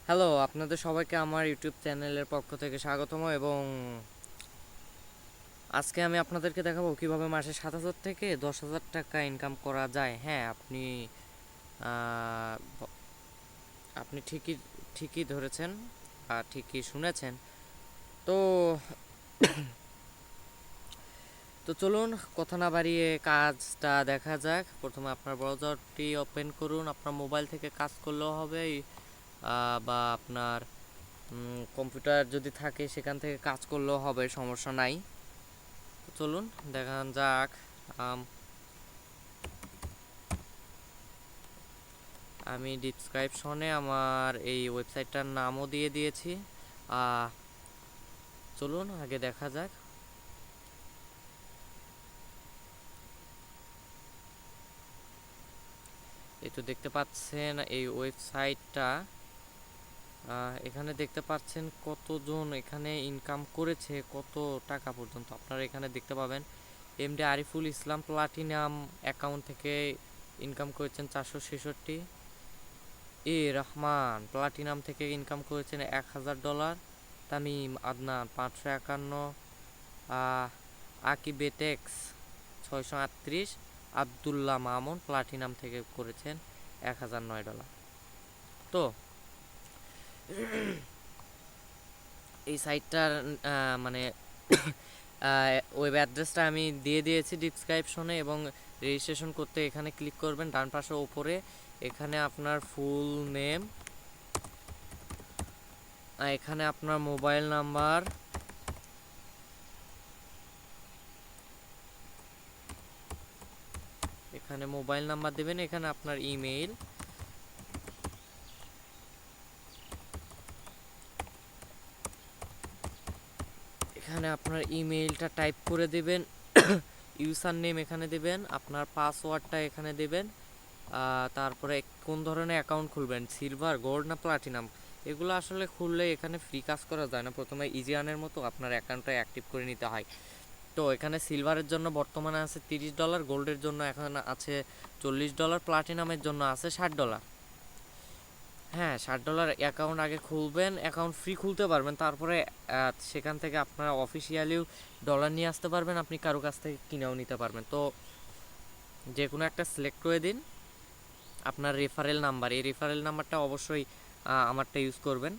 Hello, আপনাদের সবাইকে আমার ইউটিউব চ্যানেলের পক্ষ থেকে স্বাগতম। এবং আজকে আমি আপনাদেরকে দেখাবো কিভাবে মাসে 7,000 থেকে 10,000 টাকা ইনকাম করা যায়। হ্যাঁ, আহ, ব- আপনি ঠিকই ঠিকই ধরেছেন আর ঠিকই শুনেছেন। তো তো চলুন, কথা না বাড়িয়ে কাজটা দেখা যাক। প্রথমে আপনার ব্রাউজারটি ওপেন করুন। আপনার মোবাইল থেকে কাজ করলেও হবে, বা আপনার কম্পিউটার যদি থাকে সেখান থেকে কাজ করলেও হবে, সমস্যা নাই। তো চলুন দেখান যাক। আম, আমি ডিসক্রিপশনে আমার এই ওয়েবসাইটটার নামও দিয়ে দিয়েছি। আহ, চলুন আগে দেখা যাক। এই তো দেখতে পাচ্ছেন এই ওয়েবসাইটটা। এখানে দেখতে পাচ্ছেন কতজন এখানে ইনকাম করেছে, কত টাকা পর্যন্ত আপনারা এখানে দেখতে পাবেন। MD Ariful Islam platinum account থেকে ইনকাম করেছেন 466। রহমান প্লাটিনাম থেকে ইনকাম করেছেন $1,000। তামিম আদনান 551। আকিবেটেক্স 638। আবদুল্লাহ মামুন প্লাটিনাম থেকে করেছেন $1,009। তো এই সাইটটার মানে ওয়েব অ্যাড্রেসটা আমি দিয়ে দিয়েছি ডিসক্রিপশনে, এবং রেজিস্ট্রেশন করতে এখানে ক্লিক করবেন ডান পাশে ওপরে। এখানে আপনার ফুল নেম, এখানে আপনার মোবাইল নাম্বার, এখানে মোবাইল নাম্বার দেবেন, এখানে আপনার ইমেইল, এখানে আপনার ইমেইলটা টাইপ করে দেবেন। ইউজার নেম এখানে দেবেন, আপনার পাসওয়ার্ডটা এখানে দেবেন। তারপরে কোন ধরনের অ্যাকাউন্ট খুলবেন, সিলভার, গোল্ড না প্লাটিনাম, এগুলো আসলে খুললে এখানে ফ্রি কাজ করা যায় না। প্রথমে ইজিয়ানের মতো আপনার অ্যাকাউন্টটা অ্যাক্টিভ করে নিতে হয়। তো এখানে সিলভারের জন্য বর্তমানে আছে $30, গোল্ডের জন্য এখন আছে $40, প্লাটিনামের জন্য আছে $60। হ্যাঁ, $60 অ্যাকাউন্ট আগে খুলবেন, অ্যাকাউন্ট ফ্রি খুলতে পারবেন। তারপরে সেখান থেকে আপনারা অফিসিয়ালিও ডলার নিয়ে আসতে পারবেন, আপনি কারো কাছ থেকে কিনেও নিতে পারবেন। তো যে কোনো একটা সিলেক্ট করে দিন। আপনার রেফারেল নাম্বার, এই রেফারেল নাম্বারটা অবশ্যই আমারটা ইউজ করবেন।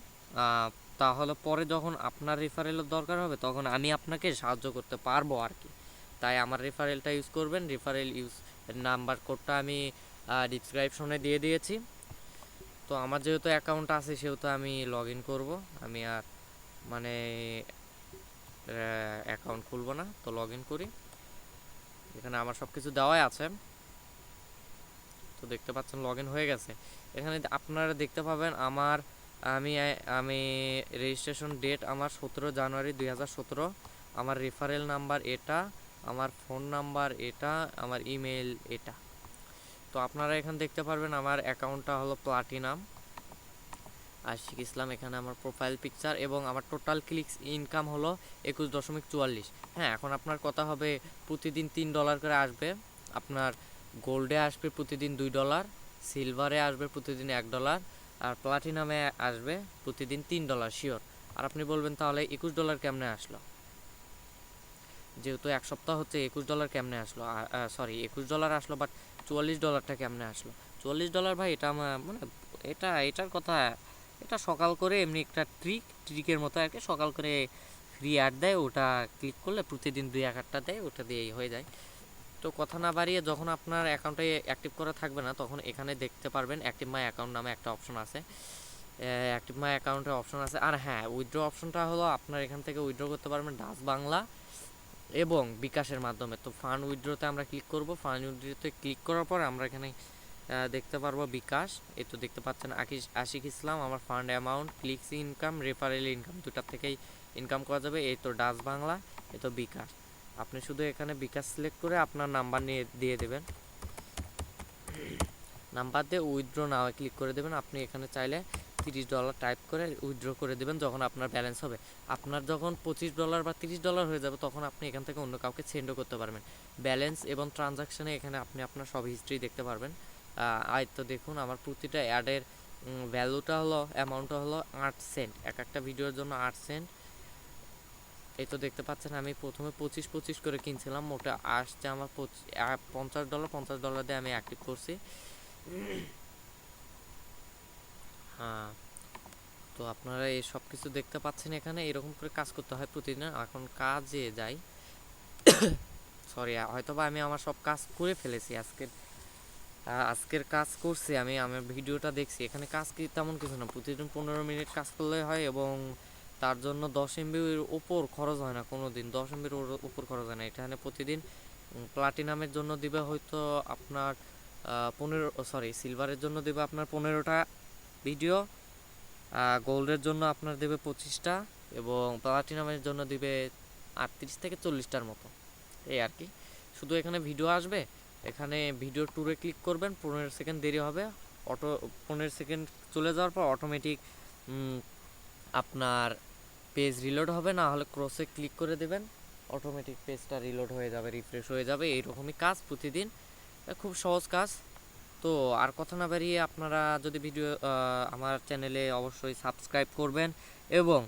তাহলে পরে যখন আপনার রেফারেলের দরকার হবে তখন আমি আপনাকে সাহায্য করতে পারবো আর কি। তাই আমার রেফারেলটা ইউজ করবেন। রেফারেল ইউজ নাম্বার কোডটা আমি ডিসক্রিপশনে দিয়ে দিয়েছি। তো আমার যেহেতু অ্যাকাউন্ট আছে সেহেতু আমি লগ ইন করবো। আমি আর মানে অ্যাকাউন্ট খুলবো না, তো লগ ইন করি। এখানে আমার সব কিছু দেওয়াই আছে। তো দেখতে পাচ্ছেন লগ ইন হয়ে গেছে। এখানে আপনারা দেখতে পাবেন আমার আমি আমি রেজিস্ট্রেশন ডেট আমার 17 জানুয়ারি 2017। আমার রেফারেল নাম্বার এটা, আমার ফোন নাম্বার এটা, আমার ইমেল এটা। তো আপনারা এখানে দেখতে পারবেন আমার অ্যাকাউন্টটা হলো প্লাটিনাম আশিক ইসলাম। এখানে আমার প্রোফাইল পিকচার এবং আমার টোটাল ক্লিকস ইনকাম হলো 21.44। হ্যাঁ, এখন আপনার কথা হবে প্রতিদিন $3 করে আসবে। আপনার গোল্ডে আসবে প্রতিদিন $2, সিলভারে আসবে প্রতিদিন $1, আর প্লাটিনামে আসবে প্রতিদিন $3 শিওর। আর আপনি বলবেন তাহলে $21 কেমনে আসলো? যেহেতু এক সপ্তাহ হচ্ছে, $21 কেমনে আসলো? সরি, $21 আসলো, বাট $44টা কেমনে আসলো? $44 ভাই, এটা আমার মানে এটার কথা, এটা সকাল করে এমনি একটা ট্রিকের মতো আর কি। সকাল করে ফ্রি অ্যাড দেয়, ওটা ক্লিক করলে প্রতিদিন 2-1 দেয়, ওটা দিয়েই হয়ে যায়। তো কথা না বাড়িয়ে যখন আপনার অ্যাকাউন্টে অ্যাক্টিভ করা থাকবে না তখন এখানে দেখতে পারবেন অ্যাক্টিভ মাই অ্যাকাউন্ট নামে একটা অপশন আছে। অ্যাক্টিভ মাই অ্যাকাউন্টের অপশন আছে। আর হ্যাঁ, উইথড্র অপশনটা হলো আপনার এখান থেকে উইথড্র করতে পারবেন ডাচ বাংলা এবং বিকাশের মাধ্যমে। তো ফান্ড উইথড্রতে আমরা ক্লিক করব। ফান্ড উইথড্রতে ক্লিক করার পর আমরা এখানে দেখতে পারবো বিকাশ। এই তো দেখতে পাচ্ছেন আশিক ইসলাম, আমার fund amount, clicks income, referral income, দুটার থেকেই ইনকাম করা যাবে। এই তো ডাচ বাংলা, এই তো বিকাশ। আপনি শুধু এখানে বিকাশ সিলেক্ট করে আপনার নাম্বার নিয়ে দিয়ে দেবেন। নাম্বার দিয়ে উইথড্র নাও ক্লিক করে দেবেন। আপনি এখানে চাইলে $30 টাইপ করে উইথড্র করে দেবেন যখন আপনার ব্যালেন্স হবে। আপনার যখন $25 বা $30 হয়ে যাবে তখন আপনি এখান থেকে অন্য কাউকে সেন্ডও করতে পারবেন। ব্যালেন্স এবং ট্রানজাকশানে এখানে আপনি আপনার সব হিস্ট্রি দেখতে পারবেন। তো দেখুন আমার প্রতিটা অ্যাডের ভ্যালুটা হলো, অ্যামাউন্টটা হলো 8 সেন্ট, এক একটা ভিডিওর জন্য 8 সেন্ট। এই তো দেখতে পাচ্ছেন আমি প্রথমে 25 করে কিনছিলাম, মোটা আসছে আমার $50, $50 দিয়ে আমি অ্যাক্টিভ করছি। হ্যাঁ, তো আপনারা এই সব কিছু দেখতে পাচ্ছেন এখানে, এরকম করে কাজ করতে হয় প্রতিদিন। এখন কাজে যাই, সরি, হয়তো বা আমি আমার সব কাজ করে ফেলেছি আজকের কাজ করছি আমি, আমার ভিডিওটা দেখছি। এখানে কাজ কি তেমন কিছু না, প্রতিদিন 15 মিনিট কাজ করলে হয়, এবং তার জন্য 10 MB-র উপর খরচ হয় না কোনো দিন, 10 MB-র উপর খরচ হয় না। এখানে প্রতিদিন প্লাটিনামের জন্য দিবে হয়তো আপনার সিলভারের জন্য দেবে আপনার 15টা ভিডিও, গোল্ডের জন্য আপনার দেবে 25টা, এবং প্লাটিনামের জন্য দিবে 38 থেকে 40টার মতো, এই আর কি। শুধু এখানে ভিডিও আসবে, এখানে ভিডিও ট্যুরে ক্লিক করবেন, 15 সেকেন্ড দেরি হবে, 15 সেকেন্ড চলে যাওয়ার পর অটোমেটিক আপনার পেজ রিলোড হবে, না হলে ক্রসে ক্লিক করে দেবেন, অটোমেটিক পেজটা রিলোড হয়ে যাবে, রিফ্রেশ হয়ে যাবে। এইরকমই কাজ প্রতিদিন, খুব সহজ কাজ। তো আর কথা না বাড়িয়ে আপনারা যদি আমার চ্যানেলে অবশ্যই সাবস্ক্রাইব করবেন, এবং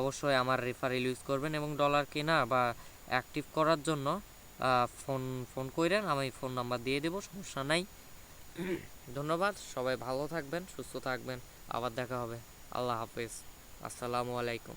অবশ্যই আমার রেফারেল ইউজ করবেন, এবং ডলার কেনা বা অ্যাক্টিভ করার জন্য ফোন ফোন কইরেন, আমি ফোন নাম্বার দিয়ে দেবো, সমস্যা নাই। ধন্যবাদ, সবাই ভালো থাকবেন, সুস্থ থাকবেন, আবার দেখা হবে। আল্লাহ হাফেজ, আসসালামু আলাইকুম।